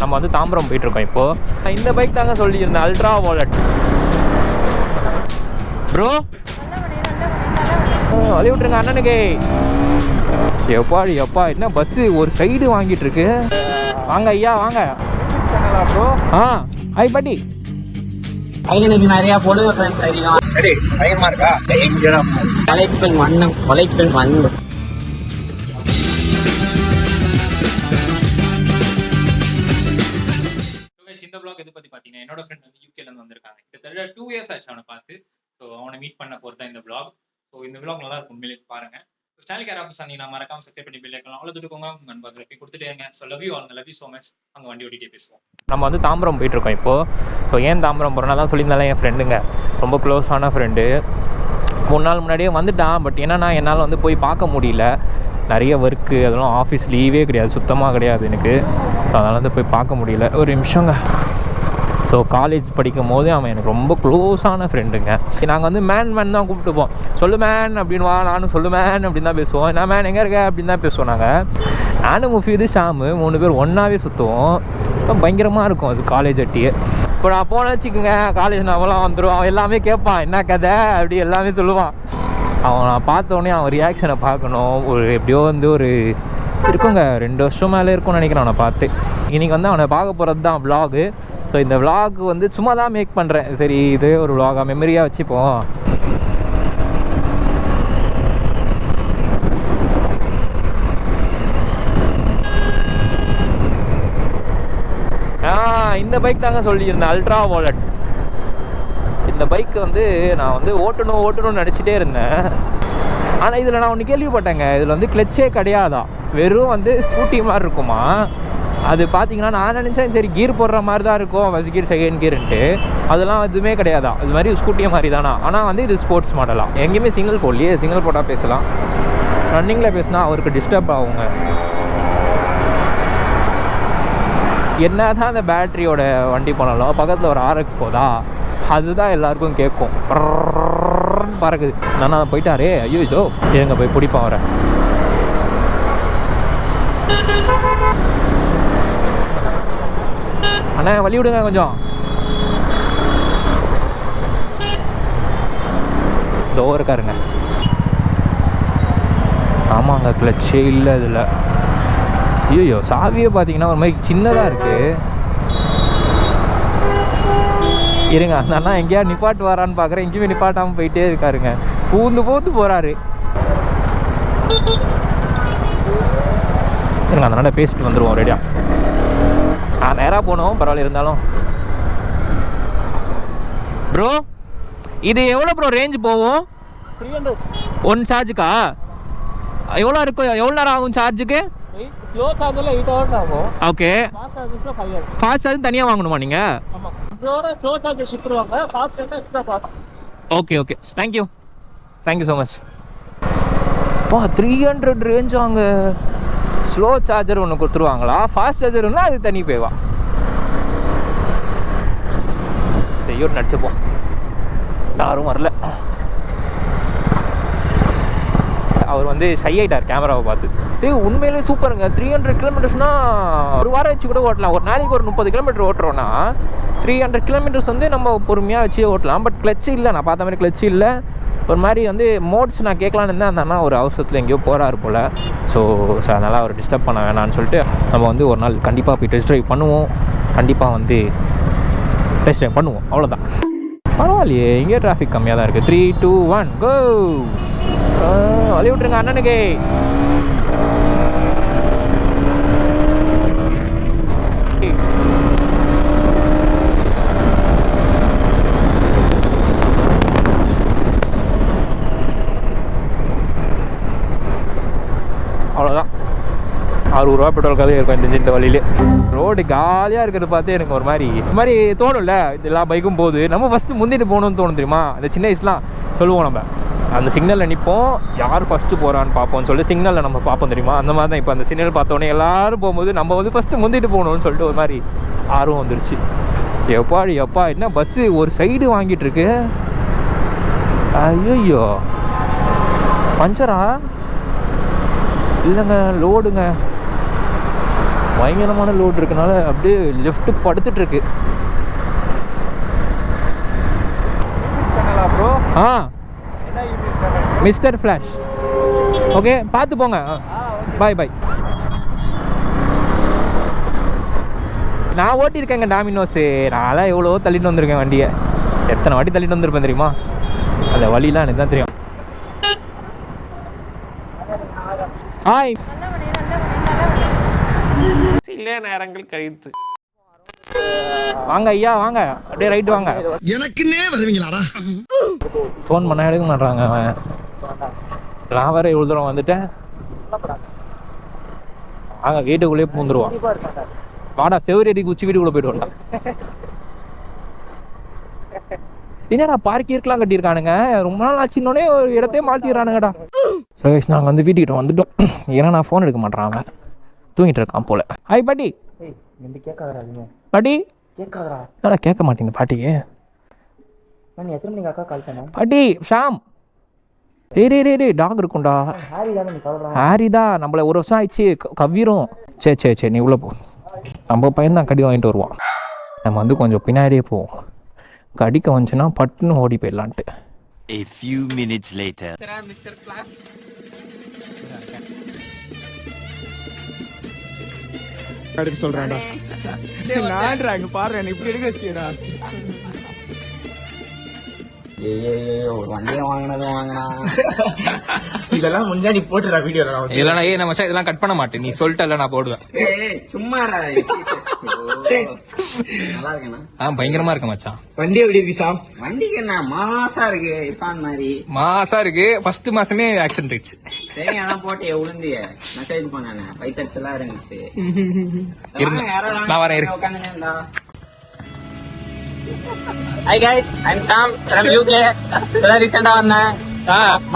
நம்ம வந்து தாம்பரம் போயிட்டுருக்கோம் இப்போது. இந்த பைக் தாங்க சொல்லியிருந்தேன், அல்ட்ரா வாலெட். ப்ரோ வழி விட்டுருங்க அண்ணனுக்கு. எப்பா என்ன பஸ்ஸு ஒரு சைடு வாங்கிட்டு இருக்கு. வாங்க ஐயா வாங்க. ப்ரோ ஐ பட்டி எனக்கு நிறைய பொழுது தெரியும். பயமா இருக்கா? கலைப்புகள் மண்ணும் கொலைப்புகள் மண்ணும். இந்த பிளாக் எது பத்தி பாத்தீங்கன்னா, என்னோட ஃப்ரெண்ட் வந்து யூகேல இருந்து வந்திருக்காங்க. கிட்டத்தட்ட 2 years ஆச்சு அவனை பார்த்து. ஸோ அவனை மீட் பண்ண போறது தான் இந்த பிளாக். ஸோ இந்த பிளாக் நல்லா இருக்கும், உண்மையிலே பாருங்க. சேனலுக்கு யாராவது புதுசா மறக்காம சப்ஸ்கிரைப் பண்ணி பெல் ஐகான் அவ்வளோ துடுக்கோங்க. உங்க நண்பர்களுக்கு கொடுத்துட்டேங்க. So love you all, love you so much. அங்கே வண்டி ஓட்டிகிட்டே பேசுவோம். நம்ம வந்து தாம்பரம் போயிட்டுருக்கோம் இப்போது. ஸோ ஏன் தாம்பரம் போகிறோன்னா தான் சொல்லியிருந்தாலும் என் ஃப்ரெண்டுங்க, ரொம்ப க்ளோஸான ஃப்ரெண்டு. 3 நாள் முன்னாடியே வந்துட்டான். பட் என்னன்னா என்னால் வந்து போய் பார்க்க முடியல, நிறைய ஒர்க்கு, அதெல்லாம் ஆஃபீஸ் லீவே கிடையாது, சுத்தமாக கிடையாது எனக்கு. ஸோ அதனால் வந்து போய் பார்க்க முடியல. ஒரு நிமிஷங்க. ஸோ காலேஜ் படிக்கும் போது அவன் எனக்கு ரொம்ப க்ளோஸான ஃப்ரெண்டுங்க. நாங்கள் வந்து மேன் தான் கூப்பிட்டுப்போம். சொல்லு மேன் அப்படின்னு வா, நானும் சொல்லு மேன் அப்படின்னு தான் பேசுவோம். என்ன மேன் எங்கே இருக்க அப்படின்னு தான் பேசுவோம். நானும் முஃபீது ஷாமு 3 பேர் ஒன்றாவே சுற்றுவோம். பயங்கரமாக இருக்கும் அது காலேஜ் அட்டியே. இப்போ நான் போன வச்சுக்கோங்க, காலேஜ் நாவெல்லாம் வந்துடும். அவன் எல்லாமே கேட்பான், என்ன கதை அப்படி எல்லாமே சொல்லுவான். அவன் நான் பார்த்தோன்னே அவன் ரியாக்ஷனை பார்க்கணும். ஒரு எப்படியோ வந்து ஒரு இருக்குங்க 2 வருஷம் மேலே இருக்கும்னு நினைக்கிறேன் அவனை பார்த்து. இன்றைக்கி வந்து அவனை பார்க்க போகிறது தான் விலாகு. ஸோ இந்த விலாக் வந்து சும்மா தான் மேக் பண்ணுறேன். சரி இது ஒரு விலாகாக மெமரியாக வச்சுப்போம். இந்த பைக் தாங்க சொல்லியிருந்தேன், அல்ட்ரா வாலெட். இந்த பைக் வந்து நான் வந்து ஓட்டணும்னு நினச்சிட்டே இருந்தேன். ஆனால் இதில் நான் ஒன்று கேள்விப்பட்டேங்க, இதில் வந்து கிளச்சே கிடையாதான், வெறும் வந்து ஸ்கூட்டி மாதிரி இருக்குமா. அது பார்த்தீங்கன்னா நான் நினச்சேன் சரி கீர் போடுற மாதிரி தான் இருக்கும், ஃபஸ்ட் கீர் செகண்ட் கீர்ன்ட்டு. அதெல்லாம் எதுவுமே கிடையாதான், இது மாதிரி ஸ்கூட்டியை மாதிரி தானா. ஆனால் வந்து இது ஸ்போர்ட்ஸ் மாடலாம். எங்கேயுமே சிங்கிள் போடலையே, சிங்கிள் போட்டால் பேசலாம், ரன்னிங்கில் பேசினா அவருக்கு டிஸ்டர்ப் ஆகுங்க. என்ன தான் அந்த பேட்ரியோட வண்டி போனாலும் பக்கத்தில் ஒரு RX போதா, அதுதான் எல்லாருக்கும் கேட்கும், பறக்குது. நான் போயிட்டாரே, ஐயோ ஜோ எங்கே போய் பிடிப்பான் வரேன். அண்ணா வழி விடுங்க கொஞ்சம். இதோ இருக்காருங்க. ஆமாங்க கிளச்சே இல்லை இதில். ஐயோ சாவியே பார்த்தீங்கன்னா ஒரு மாதிரி சின்னதாக இருக்குது. இருங்க அந்த அண்ணா எங்கேயா நிப்பாட்டு வரான்னு பார்க்குறேன், எங்கேயுமே நிப்பாட்டாமல் போயிட்டே இருக்காருங்க. பூந்து போகிறாரு. இருங்க அந்த அண்ணா பேசிட்டு வந்துடுவோம் ரெடியாக. நேராக போனோம் பரவாயில்ல இருந்தாலும். ப்ரோ இது எவ்வளோ ப்ரோ ரேஞ்ச் போகும்? 300 1 சார்ஜுக்கா? எவ்வளோ இருக்கும், எவ்வளோ நேரம் ஆகும் சார்ஜுக்கு? ஸ்லோ சார்ஜில் 8 hours ஆகும். ஓகே. ஃபாஸ்ட் சார்ஜஸில் 5 hours. ஃபாஸ்ட் சார்ஜ் தனியாக வாங்கணுமா நீங்கள்? ஆமாம், இதோட ஸ்லோ சார்ஜ் ஷிப்டுவாங்க, fast charge extra fast. Okay thank you so much. 300 range வாங்க. ஸ்லோ சார்ஜர் ஒன்று கொடுத்துருவாங்களா? ஃபாஸ்ட் சார்ஜர்னா அது தனி பேவா? செய்யூர் நடிச்சுப்போம், யாரும் வரல. அவர் வந்து ஷை ஆகிட்டார் கேமராவை பார்த்து. உண்மையிலே சூப்பருங்க. 300 கிலோமீட்டர்ஸ்னால் ஒரு வாரம் வச்சு கூட ஓட்டலாம். ஒரு நாளைக்கு ஒரு 30 கிலோமீட்டர் ஓட்டுறோன்னா 300 கிலோமீட்டர்ஸ் வந்து நம்ம பொறுமையாக வச்சு ஓட்டலாம். பட் கிளச்சு இல்லை, நான் பார்த்த மாதிரி கிளச்சு இல்லை. ஒரு மாதிரி வந்து மோட்ஸ் நான் கேட்கலான்னு இருந்தேன். அந்த அண்ணா ஒரு அவசரத்தில் எங்கேயோ போகிறாரு போல். ஸோ அதனால் அவர் டிஸ்டர்ப் பண்ண வேணான்னு சொல்லிட்டு நம்ம வந்து ஒரு நாள் கண்டிப்பாக போய் டெஸ்ட் ட்ரைவ் பண்ணுவோம். கண்டிப்பாக வந்து டெஸ்ட் ட்ரைவ் பண்ணுவோம், அவ்வளோதான். பரவாயில்லையே, இங்கே டிராஃபிக் கம்மியாக தான் இருக்குது. 3, 2, 1 கோ. வழி விட்டுருங்க அண்ணனுக்கு. அவ்வளோதான், 60 ரூபா பெட்ரோல் கதை இருக்கும் இந்த வழியிலே. ரோடு காலியாக இருக்கிறது பார்த்து எனக்கு ஒரு மாதிரி தோணும்ல. எல்லா பைக்கும் போகுது, நம்ம ஃபஸ்ட்டு முந்திட்டு போகணும்னு தோணும் தெரியுமா? அந்த சின்ன வயசுலாம் சொல்லுவோம், நம்ம அந்த சிக்னலில் நிற்போம், யார் ஃபஸ்ட்டு போகிறான்னு பார்ப்போம்னு சொல்லிட்டு சிக்னலில் நம்ம பார்ப்போம் தெரியுமா? அந்த மாதிரி தான் இப்போ அந்த சிக்னல் பார்த்தோன்னே எல்லோரும் போகும்போது நம்ம வந்து ஃபஸ்ட்டு முந்திட்டு போகணும்னு சொல்லிட்டு ஒரு மாதிரி ஆர்வம் வந்துருச்சு. எப்பா என்ன பஸ்ஸு ஒரு சைடு வாங்கிட்டு இருக்கு. ஐயோ பஞ்சரா இல்லைங்க, லோடுங்க. பயங்கரமான லோடு இருக்கனால அப்படியே லெஃப்ட் படுத்துட்டு இருக்கு. ஆ மிஸ்டர் ஃப்ளாஷ். ஓகே பார்த்து போங்க. பாய் பாய். நான் ஓட்டியிருக்கேங்க டாமினோஸு. நான்லாம் எவ்வளோ தள்ளிட்டு வந்திருக்கேன் வண்டியை. எத்தனை வாட்டி தள்ளிட்டு வந்திருப்பேன் தெரியுமா? அந்த வழிலாம் எனக்கு தான் தெரியும். ஹாய். சில நேரங்கள் கழித்து வாங்க ஐயா வாங்க, அப்படியே ரைட்டு வாங்க. எனக்குன்னே வருவீங்களாடா? ஃபோன் பண்ண எடுக்க மாட்டாங்க அவன். நான் வேற இவ்வளோ தூரம் வந்துட்டேன். வாங்க வீட்டுக்குள்ளேயே பூந்துருவான். வாடா செவரேரி குச்சி வீட்டுக்குள்ளே போய்ட்டு வரலாம். என்னடா பார்க் இருக்கலாம் கட்டியிருக்கானுங்க. ரொம்ப நாள் ஆச்சுன்னொடனே ஒரு இடத்தையே மாற்றிடுறானுங்கடா. சரி நாங்கள் வந்து வீட்டுக்கிட்ட வந்துட்டோம். ஏன்னா நான் ஃபோன் எடுக்க மாட்டேன், அவன் தூங்கிட்டு இருக்கான் போல. ஹாய் பாட்டி. பாட்டி கேட்காதா? கேட்க மாட்டேங்குது பாட்டிக்கு. எத்தனை மணிக்கு அக்கா கால் பண்ண? பாட்டி ஷாம். டேய் டாக் இருக்கும்டா. ஹாரி தான். நம்மள ஒரு வருஷம் ஆயிடுச்சு கவ்விரும். சரி நீ உள்ளே போ. நம்ம பையன் தான் கடி வாங்கிட்டு வருவான். நம்ம வந்து கொஞ்சம் பின்னாடியே போவோம். கடிக்க வந்துச்சுன்னா பட்டுன்னு ஓடி போயிடலான்ட்டு. A few minutes later. Mister class எடுக்க சொல்றான்டா. நான்டா அங்க பாரு, என்ன இப்படி எடுக்க வச்சியடா. ஒரு வண்டியை வாங்கினதும் வாங்கினா இதெல்லாம் முன்னாடி போட்டுடா வீடியோ. இல்லைனா நம்ம இதெல்லாம் கட் பண்ண மாட்டேன். நீ சொல்லிட்டல நான் போடுவேன். சும்மாடா. நல்லா இருக்கேண்ணா. பயங்கரமா இருக்கு மச்சான். வண்டி எப்படி இருக்கு சாம்? வண்டிக்கு என்ன மாசா இருக்கு. இப்பான் மாதிரி மாசா இருக்கு. ஃபர்ஸ்ட் மாசமே ஆக்சிடென்ட் ஆயிடுச்சு. சரி அதான் போட்டு உளுந்திய மெசேஜ் பண்ணானே. பைத்தட்ஸ் எல்லாம் இருந்துச்சு. நான் வரேன் இருக்கு. உட்காந்துருந்தா. Hi guys, I'm Sam from UK. இப்பதான் ரீசெண்டா வந்தேன்.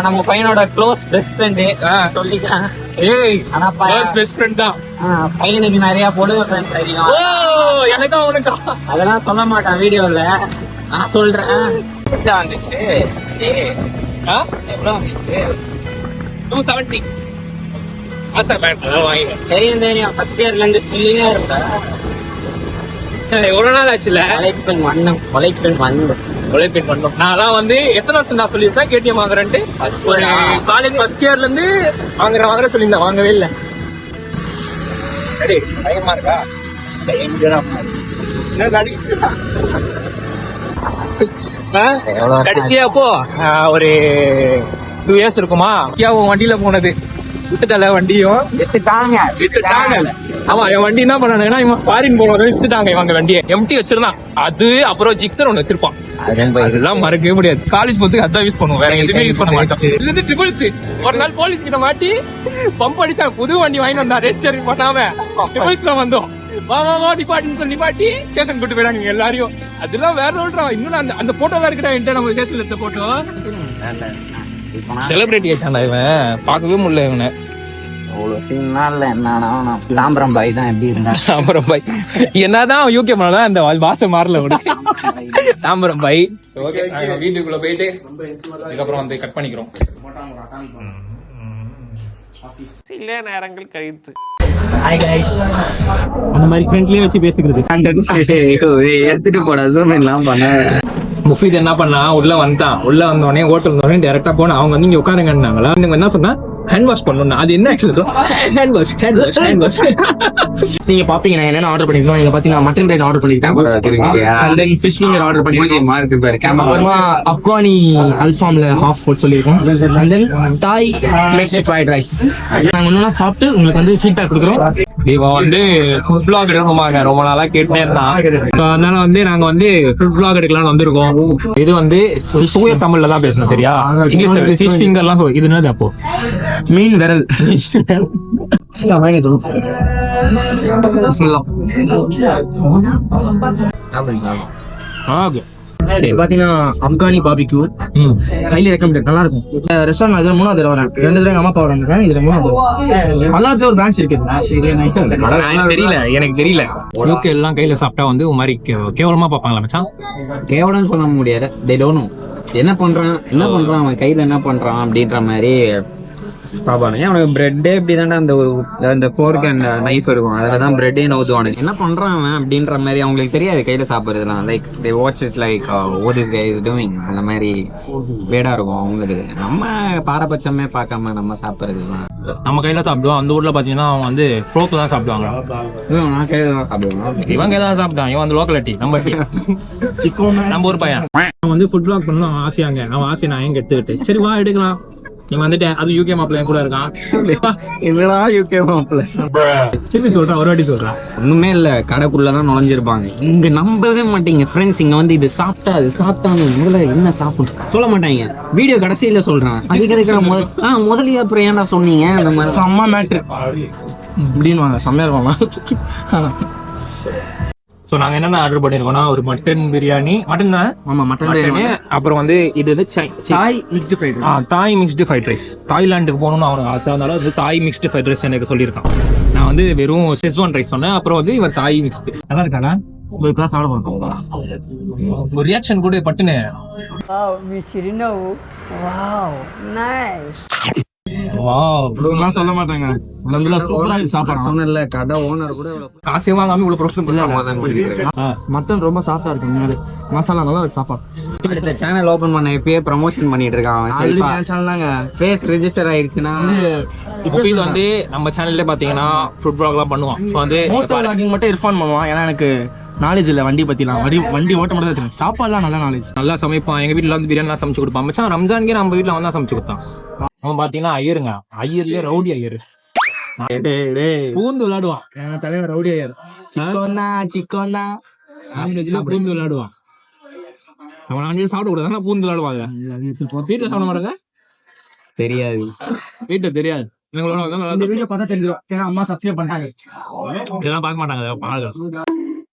நம்ம பையனோட க்ளோஸ் பெஸ்ட் ஃப்ரெண்டு சொல்லிக்கலாம். ஆனா பெஸ்ட் ஃப்ரெண்ட் தான். பையனுக்கு நிறைய பொடுவ ஃப்ரெண்ட்ஸ் அதிகம். எனக்கு அவனுக்கு அதெல்லாம் சொல்ல மாட்டான் வீடியோல. நான் சொல்றேன். எவ்வளவு வந்துச்சு? எவ்வளவு வந்துச்சு? 270. தெரியும் ஃபர்ஸ்ட் இயர்ல இருந்து சொல்லினே இருப்பேன். எவ்வளவு நாள் ஆச்சுல உழைப்பெண் பண்ணோம். நான் வந்து எத்தனை வருஷம் நான் சொல்லியிருந்தேன் கேடிஎம் வாங்குறேன்ட்டு. ஒரு காலேஜ் ஃபர்ஸ்ட் இயர்ல இருந்து வாங்குற சொல்லியிருந்தேன். வாங்கவே இல்லை. சரி பயமா இருக்கா? கடைசியா அப்போ ஒரு 2 years இருக்குமா வண்டியில போனது. விட்டுட்டால வண்டியும் விட்டுட்டாங்க. ஆமா என் வண்டி என்ன பண்ணானுங்கன்னா இவன் ஃபாரின் போனது விட்டுட்டாங்க. இவங்க வண்டியை எம்டி வச்சிருந்தான். அது அப்புறம் ஜிக்ஸர் ஒண்ணு வச்சிருப்பான். அதெல்லாம் மறக்கவே முடியாது. காலேஜ் போறதுக்கு அதான் யூஸ் பண்ணுவோம். வேற எதுவுமே யூஸ் பண்ண மாட்டோம். இது வந்து ட்ரிபிள்ஸ். ஒரு நாள் போலீஸ் கிட்ட மாட்டி பம்ப் அடிச்சா புது வண்டி வாங்கி வந்தா ரெஜிஸ்டர் பண்ணாம ட்ரிபிள்ஸ்ல வந்தோம். வா டிபார்ட்மெண்ட் சொல்லி மாட்டி ஸ்டேஷன் கூட்டு போயிடாங்க எல்லாரையும். அதெல்லாம் வேற சொல்றா. இன்னும் அந்த போட்டோலாம் இருக்குடா என்கிட்ட. நம்ம ஸ்டேஷன்ல எடுத்த போட்டோ. செலிபிரிட்டி ஆயிட்டான்டா இவன். பார்க்கவே முடியல இவனை. அவ்வளவு சீன்லாம் இல்ல. என்ன தாம்பரம் பாய் தான் எப்படி இருந்தா? தாம்பரம் பாய் என்னதான் யூகே பண்ணதான் இந்த பாச மாறல விட. தாம்பரம் பாய். ஓகே வீட்டுக்குள்ள போயிட்டு அதுக்கப்புறம் வந்து கட் பண்ணிக்கிறோம். சில நேரங்கள் கழித்து ஹாய் கைஸ். அந்த மாதிரி ஃப்ரெண்ட்லயே வச்சு பேசிக்கிறது. எடுத்துட்டு போட ஜூம் எல்லாம் பண்ண. முஃபீத் என்ன பண்ணா உள்ள வந்தான். உள்ள வந்தோடனே ஹோட்டல் வந்தோடனே டைரக்டா போன. அவங்க வந்து இங்க உட்காருங்கன்னாங்களா. நீங்க என்ன சொன்னா ஹேண்ட் வாஷ் பண்ணணும். அது என்ன ஆக்சுவலி ஹேண்ட் வாஷ். நீங்க பாப்பீங்க நான் என்ன ஆர்டர் பண்ணிருக்கோம். நீங்க பாத்தீங்கன்னா மட்டன் ரைஸ் ஆர்டர் பண்ணிருக்கேன். and then fish finger order பண்ணிருக்கேன். அப்புறமா அப்கானி அல்ஃபாம்ல ஹாஃப் போட் சொல்லிருக்கோம். and then தாய் மிக்ஸ்ட் ஃப்ரைட் ரைஸ். நாங்க ஒண்ணா சாப்பிட்டு உங்களுக்கு வந்து ஃபீட்பேக் கொடுக்குறோம். இவன் வந்து ஃபுட் vlog எடுக்கணுமாங்க ரொம்ப நாளா கேட்டுனே இருந்தான். ஸோ அதனால வந்து நாங்க வந்து ஃபுட் vlog எடுக்கலாம்னு வந்திருக்கோம். இது வந்து தூய தமிழ்ல தான் பேசணும் சரியா? இங்கிலீஷ்ல ஃபிஷ் ஃபிங்கர்லாம் இது என்னது? அப்போ மீன் விரல். பாத்தீங்கன்னா அப்கானி பாபிக்யூ கையில ரெக்கமெண்ட் நல்லா இருக்கும். ரெஸ்டாரண்ட் இதுல 3வது தடவை வரேன். 2 தடவை அம்மா அப்பா வந்திருக்கேன். இதுல 3வது மல்லார்ல ஒரு பிரான்ச் இருக்கு. எனக்கு தெரியல. யூகே எல்லாம் கையில சாப்பிட்டா வந்து ஒரு மாதிரி கேவலமா பாப்பாங்களா மச்சான்? கேவலம் சொல்ல முடியாது. they don't know என்ன பண்றான் அவன் கையில என்ன பண்றான் அப்படின்ற மாதிரி பாப்பானு அவனுக்கு பிரெட்டே இப்படி தாண்டா அந்த ஃபோர்க் அண்ட் நைஃப் இருக்கும், அதில் தான் பிரெட்டே நோத்துவானு. என்ன பண்றான் அவன் அப்படின்ற மாதிரி அவங்களுக்கு தெரியாது கையில சாப்பிட்றதுலாம். Like they watch it like what this guy is doing, அந்த மாதிரி வேடா இருக்கும் அவங்களுக்கு. நம்ம பாரபட்சமே பார்க்காம நம்ம சாப்பிட்றதுலாம் நம்ம கையில சாப்பிடுவோம். அந்த ஊர்ல பாத்தீங்கன்னா அவங்க வந்து ஃப்ரோக் தான் சாப்பிடுவாங்க. நான் கையில தான் சாப்பிடுவேன். இவங்க தான் சாப்பிட்டான். இவன் வந்து லோக்கல் டீ, நம்ம டீ சிக்கன், நம்ம ஊர் பையன். அவன் வந்து ஃபுட் பிளாக் பண்ணணும் ஆசையாங்க. அவன் ஆசையை நான் எங்க எடுத்துக்கிட்டு சரி வா எடுக்கலாம். நீ வந்துட்டு அது யூகே மாப்பிள்ள கூட இருக்கான். என்னடா யூகே மாப்பிள்ள திருப்பி சொல்றான், ஒரு வாட்டி சொல்றான். ஒண்ணுமே இல்ல, கடைக்குள்ளதான் நுழைஞ்சிருப்பாங்க. இங்க நம்பவே மாட்டீங்க ஃப்ரெண்ட்ஸ். இங்க வந்து இது சாப்பிட்டா அது சாப்பிட்டாங்க முதல்ல என்ன சாப்பிடும் சொல்ல மாட்டாங்க. வீடியோ கடைசியில சொல்றான். அதுக்கு எதுக்கு முதலிய அப்புறம் ஏன்னா சொன்னீங்க அந்த மாதிரி செம்ம மேட்ரு அப்படின்னு வாங்க, செம்மையா இருப்பாங்க. ஸோ நாங்கள் என்னென்ன ஆர்டர் பண்ணியிருக்கோம்னா ஒரு மட்டன் பிரியாணி, மட்டன் தான், ஆமா மட்டன் பிரியாணி. அப்புறம் வந்து இது வந்து தாய் மிக்ஸ்டு ஃப்ரைட் ரைஸ். தாய் மிக்ஸ்டு ஃப்ரைட் ரைஸ். தாய்லாண்டுக்கு போகணும்னு அவனுக்கு ஆசை, அதனால வந்து தாய் மிக்ஸ்டு ஃப்ரைட் ரைஸ் எனக்கு சொல்லியிருக்கான். நான் வந்து வெறும் செஸ்வான் ரைஸ் சொன்னேன். அப்புறம் வந்து இவன் தாய் மிக்ஸ்டு. நல்லா இருக்காடா? ஒரு கிளாஸ் ஆர்டர் பண்ணுறோம். ஒரு ரியாக்ஷன் கூட பட்டுன்னு சொல்ல மாட்டாங்க. சூப்பரா சாப்பாடு சொன்னல, கடை ஓனர் கூட காசே வாங்காம இவ்வளவு ப்ரொஃபஷனல். மட்டன் ரொம்ப சாஃப்டா இருக்கு, மசாலா நல்லா இருக்கு சாப்பாடு. இந்த சேனல் ஓபன் பண்ண இப்பயே ப்ரமோஷன் பண்ணிட்டு இருக்கான். சேனல் தாங்க ஃபேஸ் ரெஜிஸ்டர் ஆயிடுச்சுன்னா இப்போ இது வந்து நம்ம சேனல்ல பாத்தீங்கன்னா ஃபுட் ப்ளாக்லாம் பண்ணுவான். ஸோ வந்து மோட்டோ வ்ளாகிங் மட்டும் இர்ஃபான் பண்ணுவான். ஏன்னா எனக்கு நாலேஜ் இல்லை வண்டி பத்திலாம். வண்டி ஓட்ட மட்டும் தான் தெரியும். சாப்பாடுலாம் நல்லா நாலேஜ். நல்லா சமைப்பான். எங்க வீட்டுல வந்து பிரியாணிலாம் சமைச்சு கொடுப்பான். மச்சான் ரம்ஜான்கே நம்ம வீட்டுல அவன் தான் சமைச்சு கொடுத்தான். அவன் பாத்தீங்கன்னா ஐயருங்க, ஐயர்லயே ரவுடி ஐயரு. பூந்து விளையாடுவான். என் தலைவர் ரவுடி ஐயர். சிக்கோன்னா பூந்து விளையாடுவான். அவன் அங்கே சாப்பிட கூடாது, பூந்து விளையாடுவாங்க. வீட்டுல சாப்பிட மாட்டாங்க, தெரியாது, வீட்டுல தெரியாது. இந்த வீடியோ பார்த்தா தெரிஞ்சிடும். ஏன்னா அம்மா சப்ஸ்கிரைப் பண்ணாங்க. இதெல்லாம் பார்க்க மாட்டாங்க.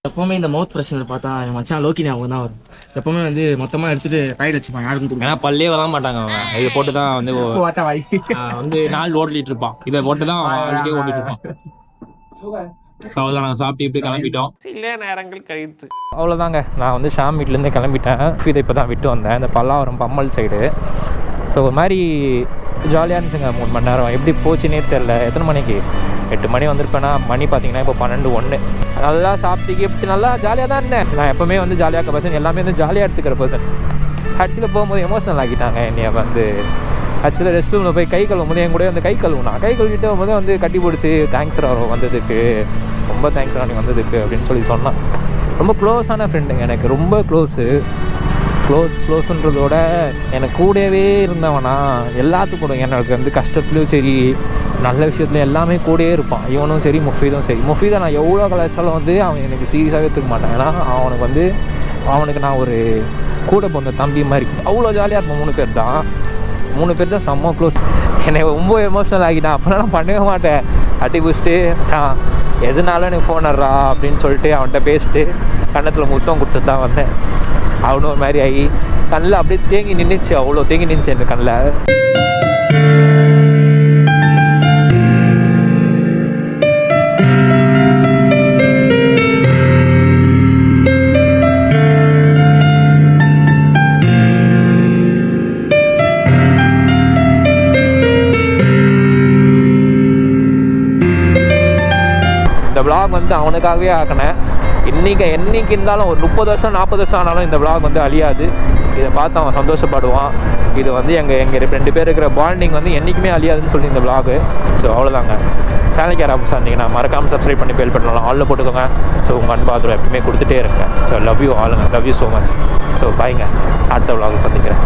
எப்பவுமே இந்த மவுத் ஃப்ரெஷ்னர் பார்த்தா என் மச்சான் லோக்கி ஞாபகம் தான் வரும். எப்பவுமே வந்து மொத்தமா எடுத்துட்டு ரைடு வச்சுப்பாங்க. யாருக்கும் ஏன்னா பல்லே வர மாட்டாங்க. அவன் இதை போட்டு தான் வந்து வந்து நாள் ஓட்டிட்டு இருப்பான். இதை போட்டு தான் அவனுக்கே ஓட்டிட்டு இருப்பான். அவ்வளோதான், நாங்கள் சாப்பிட்டு இப்படி கிளம்பிட்டோம். சில நேரங்கள் கழித்து அவ்வளோதாங்க. நான் வந்து ஷாம் வீட்டிலேருந்தே கிளம்பிட்டேன். இதை இப்போ தான் விட்டு வந்தேன், இந்த பல்லாவரம் பம்மல் சைடு. ஸோ ஒரு மாதிரி ஜாலியாக இருந்துச்சுங்க 3 மணி நேரம். எப்படி போச்சுன்னே தெரில. எத்தனை மணிக்கு 8 மணி வந்திருப்பேன்னா, மணி பார்த்தீங்கன்னா இப்போ 12:01. நல்லா சாப்பிட்டு கிஃப்ட் நல்லா ஜாலியாக தான் இருந்தேன். நான் எப்போவுமே வந்து ஜாலியாக இருக்க பர்சன், எல்லாமே வந்து ஜாலியாக எடுத்துக்கிற பர்சன். ஹட்ஸில் போகும்போது எமோஷனல் ஆகிட்டாங்க என்னைய வந்து. ஹட்ஸில் ரெஸ்ட் ரூமில் போய் கை கழுவும் போது என் கூட வந்து கை கழுவிட்டு போது வந்து கட்டி பிடிச்சி தேங்க்ஸ் வந்ததுக்கு, ரொம்ப தேங்க்ஸ் நீ வந்ததுக்கு அப்படின்னு சொன்னான். ரொம்ப க்ளோஸான ஃப்ரெண்டுங்க எனக்கு, ரொம்ப க்ளோஸுன்றதோட எனக்கு கூடவே இருந்தவனா எல்லாத்துக்கும் கூட. எனக்கு வந்து கஷ்டத்துலையும் சரி நல்ல விஷயத்துல எல்லாமே கூடவே இருப்பான். இவனும் சரி முஃபீதும் சரி. முஃபீதை நான் எவ்வளோ கலாச்சாரம் வந்து அவன் எனக்கு சீரியஸாக எடுத்துக்க மாட்டேன். ஏன்னா அவனுக்கு நான் ஒரு கூட பிறந்த தம்பி மாதிரி. அவ்வளோ ஜாலியாக இருப்போம். 3 பேர் தான் செம்ம க்ளோஸ். என்னை ரொம்ப எமோஷனல் ஆகிட்டான். அப்போலாம் நான் பண்ணவே மாட்டேன். அட்டி பிடிச்சிட்டு எதுனாலும் எனக்கு ஃபோன் வர்றா அப்படின்னு சொல்லிட்டு அவன்கிட்ட பேசிட்டு கன்னத்தில் முத்தம் கொடுத்துட்டு தான் வந்தேன். அவனும் ஒரு மாதிரி ஆகி கண்ணில் அப்படியே தேங்கி நின்றுச்சு. அவ்வளோ தேங்கி நின்றுச்சு என் கண்ணில். இந்த vlog வந்து அவனுக்காகவே ஆக்கினேன். என்னைக்கு இருந்தாலும் ஒரு 30 வருஷம் 40 வருஷம் ஆனாலும் இந்த vlog வந்து அழியாது. இதை பார்த்து அவன் சந்தோஷப்படுவான். இது வந்து எங்கள் 2 பேர் இருக்கிற பாண்டிங் வந்து என்றைக்குமே அழியாதுன்னு சொல்லி இந்த vlog. ஸோ அவ்வளோதாங்க. சேனலுக்கு யாராவது இருந்தீங்கன்னா மறக்காமல் சப்ஸ்கிரைப் பண்ணி பெல் பண்ணலாம், ஆலில் போட்டுக்கோங்க. ஸோ உங்கள் அன்பு ஆதரவு எப்பவுமே கொடுத்துட்டே இருங்க. ஸோ லவ் யூ ஆளுங்க, love you so much. So பாய்ங்க, அடுத்த vlog சந்திக்கிறேன்.